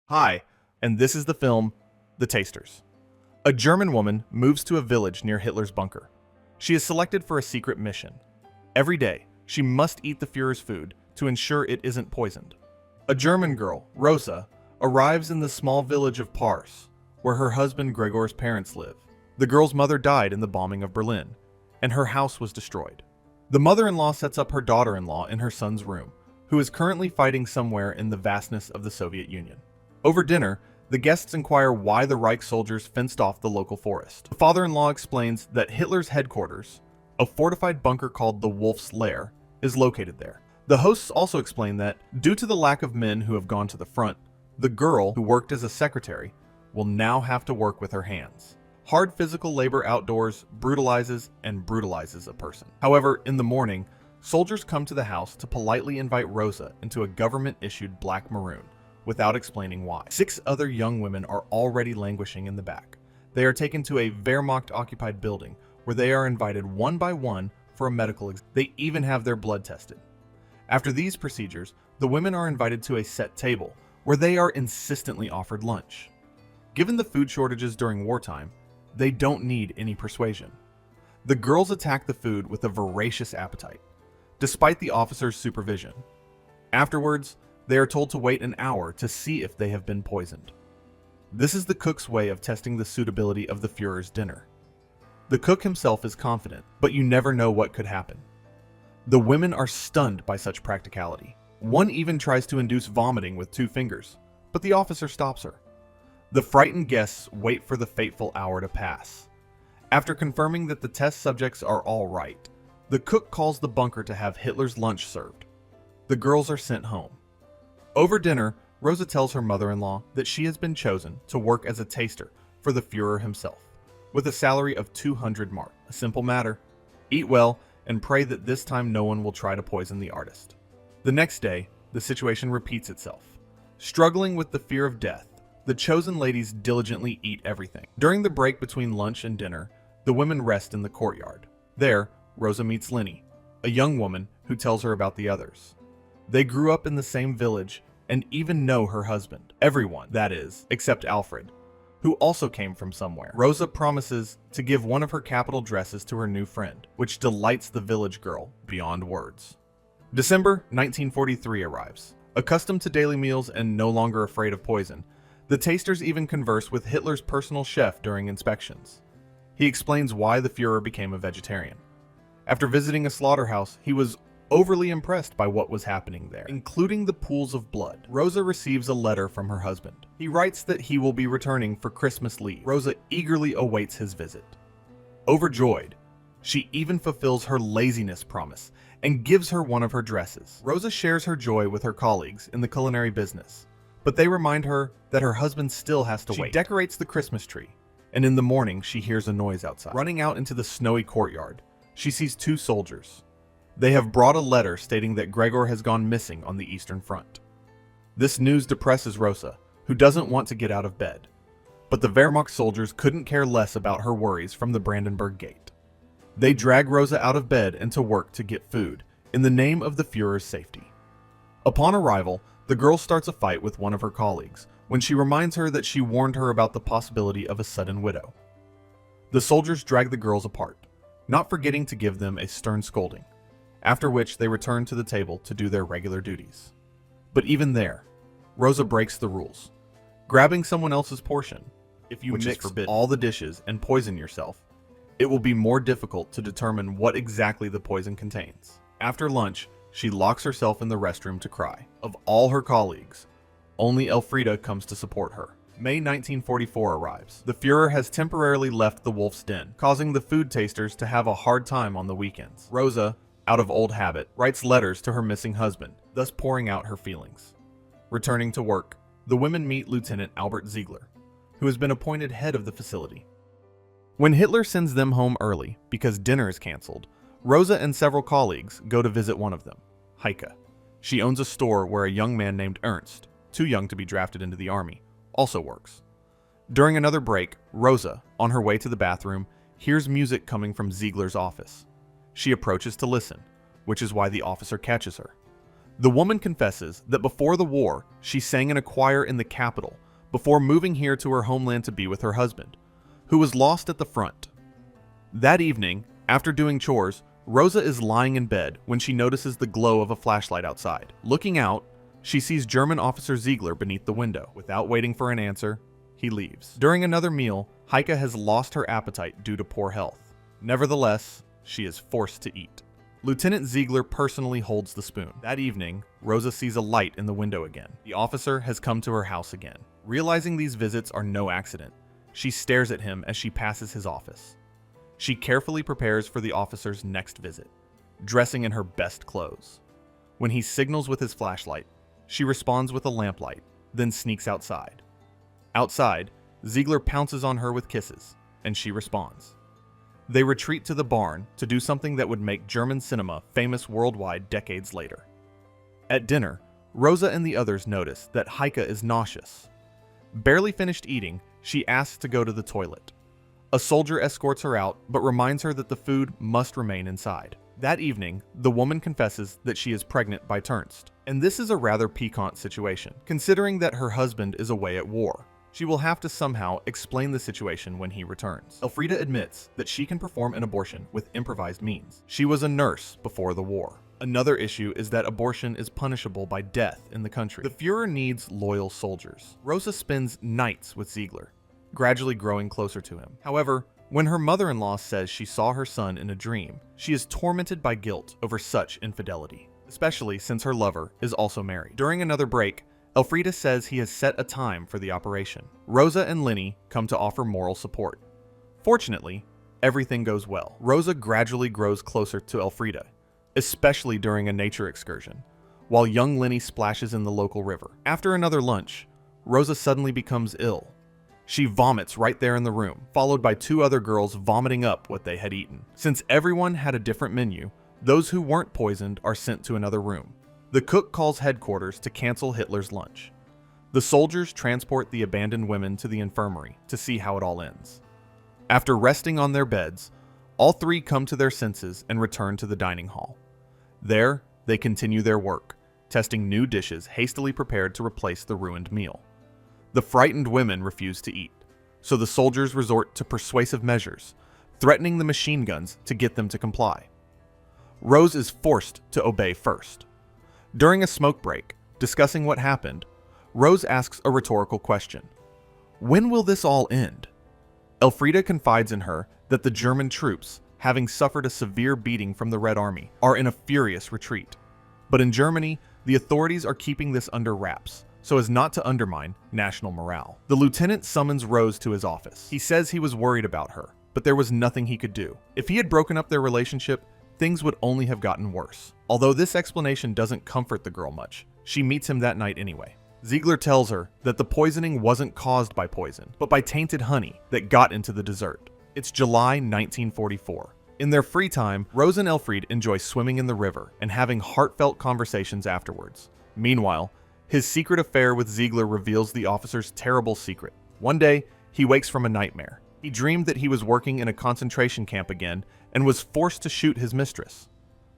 Hi, and this is the film The Tasters. A German woman moves to a village near Hitler's bunker. She is selected for a secret mission. Every day, she must eat the Führer's food to ensure it isn't poisoned. A German girl, Rosa, arrives in the small village of Pars, where her husband Gregor's parents live. The girl's mother died in the bombing of Berlin, and her house was destroyed. The mother-in-law sets up her daughter-in-law in her son's room, who is currently fighting somewhere in the vastness of the Soviet Union. Over dinner, the guests inquire why the Reich soldiers fenced off the local forest. The father-in-law explains that Hitler's headquarters, a fortified bunker called the Wolf's Lair, is located there. The hosts also explain that, due to the lack of men who have gone to the front, the girl, who worked as a secretary, will now have to work with her hands. Hard physical labor outdoors brutalizes a person. However, in the morning, soldiers come to the house to politely invite Rosa into a government-issued black maroon, without explaining why. 6 other young women are already languishing in the back. They are taken to a Wehrmacht-occupied building, where they are invited one by one for a medical exam. They even have their blood tested. After these procedures, the women are invited to a set table, where they are insistently offered lunch. Given the food shortages during wartime, they don't need any persuasion. The girls attack the food with a voracious appetite, despite the officer's supervision. Afterwards, they are told to wait an hour to see if they have been poisoned. This is the cook's way of testing the suitability of the Führer's dinner. The cook himself is confident, but you never know what could happen. The women are stunned by such practicality. One even tries to induce vomiting with 2 fingers, but the officer stops her. The frightened guests wait for the fateful hour to pass. After confirming that the test subjects are all right, the cook calls the bunker to have Hitler's lunch served. The girls are sent home. Over dinner, Rosa tells her mother-in-law that she has been chosen to work as a taster for the Führer himself, with a salary of 200 mark. A simple matter. Eat well and pray that this time no one will try to poison the artist. The next day, the situation repeats itself. Struggling with the fear of death, the chosen ladies diligently eat everything. During the break between lunch and dinner, the women rest in the courtyard. There, Rosa meets Lenny, a young woman who tells her about the others. They grew up in the same village and even know her husband. Everyone, that is, except Alfred, who also came from somewhere. Rosa promises to give one of her capital dresses to her new friend, which delights the village girl beyond words. December 1943 arrives. Accustomed to daily meals and no longer afraid of poison, the tasters even converse with Hitler's personal chef during inspections. He explains why the Führer became a vegetarian. After visiting a slaughterhouse, he was overly impressed by what was happening there, including the pools of blood. Rosa receives a letter from her husband. He writes that he will be returning for Christmas leave. Rosa eagerly awaits his visit. Overjoyed, she even fulfills her laziness promise and gives her one of her dresses. Rosa shares her joy with her colleagues in the culinary business, but they remind her that her husband still has to wait. She decorates the Christmas tree, and in the morning she hears a noise outside. Running out into the snowy courtyard, she sees 2 soldiers. They have brought a letter stating that Gregor has gone missing on the Eastern Front. This news depresses Rosa, who doesn't want to get out of bed. But the Wehrmacht soldiers couldn't care less about her worries from the Brandenburg Gate. They drag Rosa out of bed and to work to get food, in the name of the Führer's safety. Upon arrival, the girl starts a fight with one of her colleagues, when she reminds her that she warned her about the possibility of a sudden widow. The soldiers drag the girls apart, not forgetting to give them a stern scolding, after which they return to the table to do their regular duties. But even there, Rosa breaks the rules, grabbing someone else's portion. If you mix all the dishes and poison yourself, it will be more difficult to determine what exactly the poison contains. After lunch, she locks herself in the restroom to cry. Of all her colleagues, only Elfrida comes to support her. May 1944 arrives. The Führer has temporarily left the Wolf's Den, causing the food tasters to have a hard time on the weekends. Rosa, out of old habit, writes letters to her missing husband, thus pouring out her feelings. Returning to work, the women meet Lieutenant Albert Ziegler, who has been appointed head of the facility. When Hitler sends them home early because dinner is canceled, Rosa and several colleagues go to visit one of them, Heike. She owns a store where a young man named Ernst, too young to be drafted into the army, also works. During another break, Rosa, on her way to the bathroom, hears music coming from Ziegler's office. She approaches to listen, which is why the officer catches her. The woman confesses that before the war, she sang in a choir in the capital before moving here to her homeland to be with her husband, who was lost at the front. That evening, after doing chores, Rosa is lying in bed when she notices the glow of a flashlight outside. Looking out, she sees German officer Ziegler beneath the window. Without waiting for an answer, he leaves. During another meal, Heike has lost her appetite due to poor health. Nevertheless, she is forced to eat. Lieutenant Ziegler personally holds the spoon. That evening, Rosa sees a light in the window again. The officer has come to her house again. Realizing these visits are no accident, she stares at him as she passes his office. She carefully prepares for the officer's next visit, dressing in her best clothes. When he signals with his flashlight, she responds with a lamplight, then sneaks outside. Outside, Ziegler pounces on her with kisses, and she responds. They retreat to the barn to do something that would make German cinema famous worldwide decades later. At dinner, Rosa and the others notice that Heike is nauseous. Barely finished eating, she asks to go to the toilet. A soldier escorts her out, but reminds her that the food must remain inside. That evening, the woman confesses that she is pregnant by Turnst. And this is a rather piquant situation, considering that her husband is away at war. She will have to somehow explain the situation when he returns. Elfriede admits that she can perform an abortion with improvised means. She was a nurse before the war. Another issue is that abortion is punishable by death in the country. The Führer needs loyal soldiers. Rosa spends nights with Ziegler, gradually growing closer to him. However, when her mother-in-law says she saw her son in a dream, she is tormented by guilt over such infidelity, especially since her lover is also married. During another break, Elfriede says he has set a time for the operation. Rosa and Lenny come to offer moral support. Fortunately, everything goes well. Rosa gradually grows closer to Elfriede, especially during a nature excursion, while young Lenny splashes in the local river. After another lunch, Rosa suddenly becomes ill. She vomits right there in the room, followed by two other girls vomiting up what they had eaten. Since everyone had a different menu, those who weren't poisoned are sent to another room. The cook calls headquarters to cancel Hitler's lunch. The soldiers transport the abandoned women to the infirmary to see how it all ends. After resting on their beds, all three come to their senses and return to the dining hall. There, they continue their work, testing new dishes hastily prepared to replace the ruined meal. The frightened women refuse to eat, so the soldiers resort to persuasive measures, threatening the machine guns to get them to comply. Rose is forced to obey first. During a smoke break, discussing what happened, Rose asks a rhetorical question. When will this all end? Elfriede confides in her that the German troops, having suffered a severe beating from the Red Army, are in a furious retreat. But in Germany, the authorities are keeping this under wraps, so as not to undermine national morale. The lieutenant summons Rose to his office. He says he was worried about her, but there was nothing he could do. If he had broken up their relationship, things would only have gotten worse. Although this explanation doesn't comfort the girl much, she meets him that night anyway. Ziegler tells her that the poisoning wasn't caused by poison, but by tainted honey that got into the dessert. It's July 1944. In their free time, Rose and Elfriede enjoy swimming in the river and having heartfelt conversations afterwards. Meanwhile, his secret affair with Ziegler reveals the officer's terrible secret. One day, he wakes from a nightmare. He dreamed that he was working in a concentration camp again and was forced to shoot his mistress.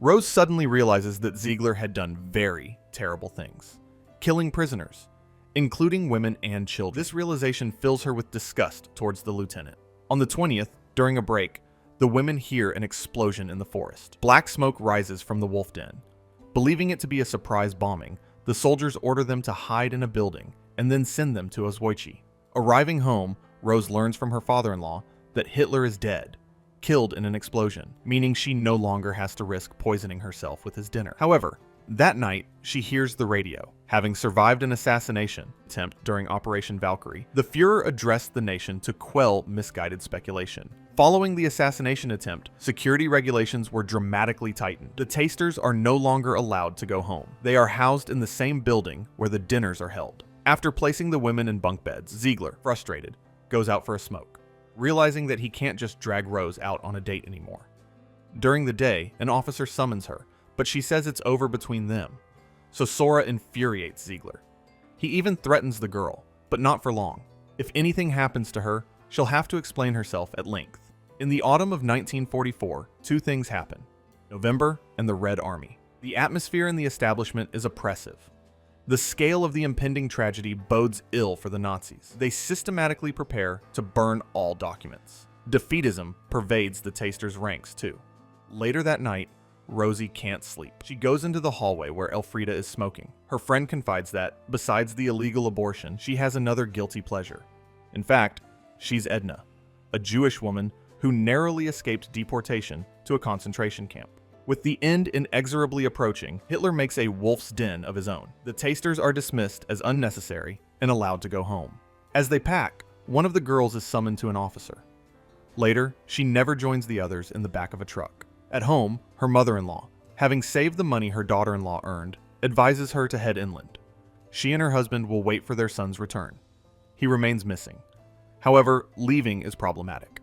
Rose suddenly realizes that Ziegler had done very terrible things, killing prisoners, including women and children. This realization fills her with disgust towards the lieutenant. On the 20th, during a break, the women hear an explosion in the forest. Black smoke rises from the wolf den. Believing it to be a surprise bombing, the soldiers order them to hide in a building and then send them to Oswiecim. Arriving home, Rose learns from her father-in-law that Hitler is dead, killed in an explosion, meaning she no longer has to risk poisoning herself with his dinner. However, that night, she hears the radio. Having survived an assassination attempt during Operation Valkyrie, the Führer addressed the nation to quell misguided speculation. Following the assassination attempt, security regulations were dramatically tightened. The tasters are no longer allowed to go home. They are housed in the same building where the dinners are held. After placing the women in bunk beds, Ziegler, frustrated, goes out for a smoke, realizing that he can't just drag Rose out on a date anymore. During the day, an officer summons her, but she says it's over between them. So Sora infuriates Ziegler. He even threatens the girl, but not for long. If anything happens to her, she'll have to explain herself at length. In the autumn of 1944, two things happen: November and the Red Army. The atmosphere in the establishment is oppressive. The scale of the impending tragedy bodes ill for the Nazis. They systematically prepare to burn all documents. Defeatism pervades the Tasters' ranks, too. Later that night, Rosie can't sleep. She goes into the hallway where Elfrida is smoking. Her friend confides that, besides the illegal abortion, she has another guilty pleasure. In fact, she's Edna, a Jewish woman who narrowly escaped deportation to a concentration camp. With the end inexorably approaching, Hitler makes a wolf's den of his own. The Tasters are dismissed as unnecessary and allowed to go home. As they pack, one of the girls is summoned to an officer. Later, she never joins the others in the back of a truck. At home, her mother-in-law, having saved the money her daughter-in-law earned, advises her to head inland. She and her husband will wait for their son's return. He remains missing. However, leaving is problematic.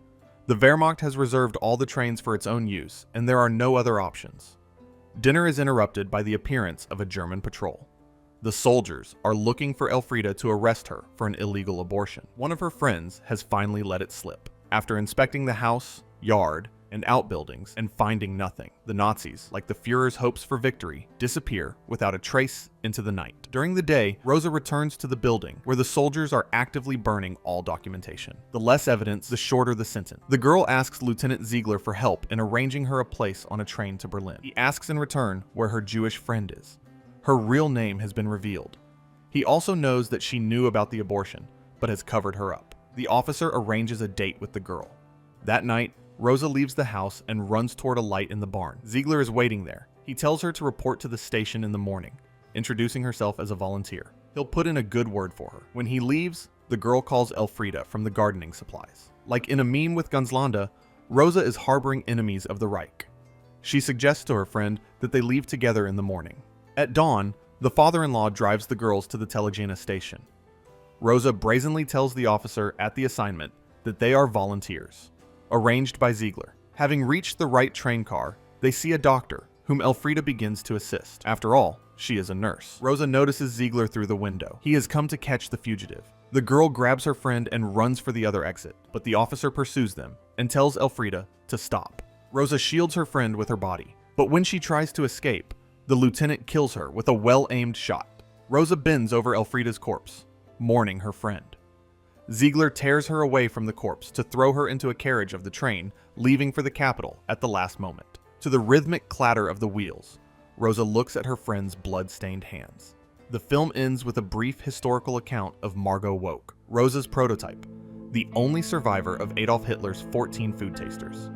The Wehrmacht has reserved all the trains for its own use, and there are no other options. Dinner is interrupted by the appearance of a German patrol. The soldiers are looking for Elfrida to arrest her for an illegal abortion. One of her friends has finally let it slip. After inspecting the house, yard, and outbuildings and finding nothing, the Nazis, like the Führer's hopes for victory, disappear without a trace into the night. During the day, Rosa returns to the building where the soldiers are actively burning all documentation. The less evidence, the shorter the sentence. The girl asks Lieutenant Ziegler for help in arranging her a place on a train to Berlin. He asks in return where her Jewish friend is. Her real name has been revealed. He also knows that she knew about the abortion, but has covered her up. The officer arranges a date with the girl. That night, Rosa leaves the house and runs toward a light in the barn. Ziegler is waiting there. He tells her to report to the station in the morning, introducing herself as a volunteer. He'll put in a good word for her. When he leaves, the girl calls Elfrida from the gardening supplies. Like in a meme with Gunslanda, Rosa is harboring enemies of the Reich. She suggests to her friend that they leave together in the morning. At dawn, the father-in-law drives the girls to the Telegena station. Rosa brazenly tells the officer at the assignment that they are volunteers, arranged by Ziegler. Having reached the right train car, they see a doctor, whom Elfrida begins to assist. After all, she is a nurse. Rosa notices Ziegler through the window. He has come to catch the fugitive. The girl grabs her friend and runs for the other exit, but the officer pursues them and tells Elfrida to stop. Rosa shields her friend with her body, but when she tries to escape, the lieutenant kills her with a well-aimed shot. Rosa bends over Elfrida's corpse, mourning her friend. Ziegler tears her away from the corpse to throw her into a carriage of the train, leaving for the capital at the last moment. To the rhythmic clatter of the wheels, Rosa looks at her friend's blood-stained hands. The film ends with a brief historical account of Margot Woke, Rosa's prototype, the only survivor of Adolf Hitler's 14 food tasters.